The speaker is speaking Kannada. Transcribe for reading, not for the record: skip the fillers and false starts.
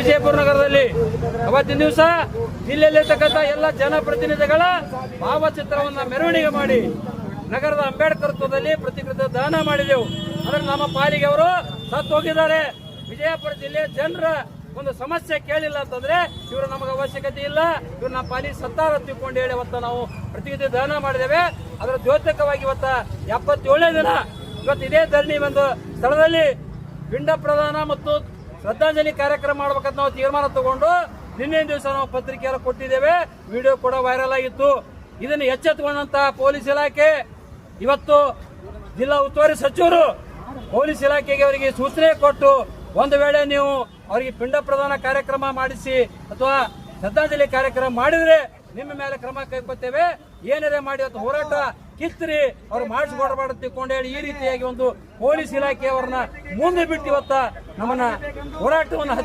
ವಿಜಯಪುರ ನಗರದಲ್ಲಿ ಅವತ್ತಿನ ದಿವಸ ಜಿಲ್ಲೆಯಲ್ಲಿರ್ತಕ್ಕಂಥ ಎಲ್ಲ ಜನಪ್ರತಿನಿಧಿಗಳ ಭಾವಚಿತ್ರವನ್ನ ಮೆರವಣಿಗೆ ಮಾಡಿ ನಗರದ ಅಂಬೇಡ್ಕರ್ ವೃತ್ತದಲ್ಲಿ ಪ್ರತಿಕೃತಿ ದಾನ ಮಾಡಿದೆವು. ಆದರೆ ನಮ್ಮ ಪಾಲಿಗೆ ಅವರು ಸತ್ತು ಹೋಗಿದ್ದಾರೆ. ವಿಜಯಪುರ ಜಿಲ್ಲೆಯ ಜನರ ಒಂದು ಸಮಸ್ಯೆ ಕೇಳಿಲ್ಲ ಅಂತಂದ್ರೆ ಇವರು ನಮಗೆ ಅವಶ್ಯಕತೆ ಇಲ್ಲ, ಇವರು ನಮ್ಮ ಪಾಲಿಗೆ ಸತ್ತಾರ ತಿಳ್ಕೊಂಡು ಹೇಳಿ ಇವತ್ತು ನಾವು ಪ್ರತಿಕೃತಿ ದಾನ ಮಾಡಿದ್ದೇವೆ. ಅದರ ದ್ಯೋತಕವಾಗಿ ಇವತ್ತ 77ನೇ ದಿನ ಇವತ್ತು ಇದೇ ಧರಣಿ ಒಂದು ಸ್ಥಳದಲ್ಲಿ ಪಿಂಡ ಪ್ರದಾನ ಮತ್ತು ಶ್ರದ್ಧಾಂಜಲಿ ಕಾರ್ಯಕ್ರಮ ಮಾಡ್ಬೇಕಂತ ನಾವು ತೀರ್ಮಾನ ತಗೊಂಡು ನಿನ್ನೆ ದಿವಸ ನಾವು ಪತ್ರಿಕೆಯನ್ನು ಕೊಟ್ಟಿದ್ದೇವೆ. ವಿಡಿಯೋ ಕೂಡ ವೈರಲ್ ಆಗಿತ್ತು. ಇದನ್ನು ಎಚ್ಚೆತ್ತುಕೊಂಡಂತ ಪೊಲೀಸ್ ಇಲಾಖೆ ಇವತ್ತು ಜಿಲ್ಲಾ ಉಸ್ತುವಾರಿ ಸಚಿವರು ಪೊಲೀಸ್ ಇಲಾಖೆಗೆ ಅವರಿಗೆ ಸೂಚನೆ ಕೊಟ್ಟು ಒಂದು ವೇಳೆ ನೀವು ಅವರಿಗೆ ಪಿಂಡ ಪ್ರದಾನ ಕಾರ್ಯಕ್ರಮ ಮಾಡಿಸಿ ಅಥವಾ ಶ್ರದ್ಧಾಂಜಲಿ ಕಾರ್ಯಕ್ರಮ ಮಾಡಿದ್ರೆ ನಿಮ್ಮ ಮೇಲೆ ಕ್ರಮ ಕೈಗೊಳ್ತೇವೆ, ಏನಾರೇ ಮಾಡಿ ಇವತ್ತು ಹೋರಾಟ ಕಿತ್ತರಿ ಅವ್ರು ಮಾಡಿಸ್ಕೊಡ್ಬಾರ್ದು ತಿಳ್ಕೊಂಡು ಹೇಳಿ ಈ ರೀತಿಯಾಗಿ ಒಂದು ಪೊಲೀಸ್ ಇಲಾಖೆಯವರನ್ನ ಮುಂದೆ ಬಿಟ್ಟು ಇವತ್ತ ನಮ್ಮನ್ನ ಹೋರಾಟವನ್ನು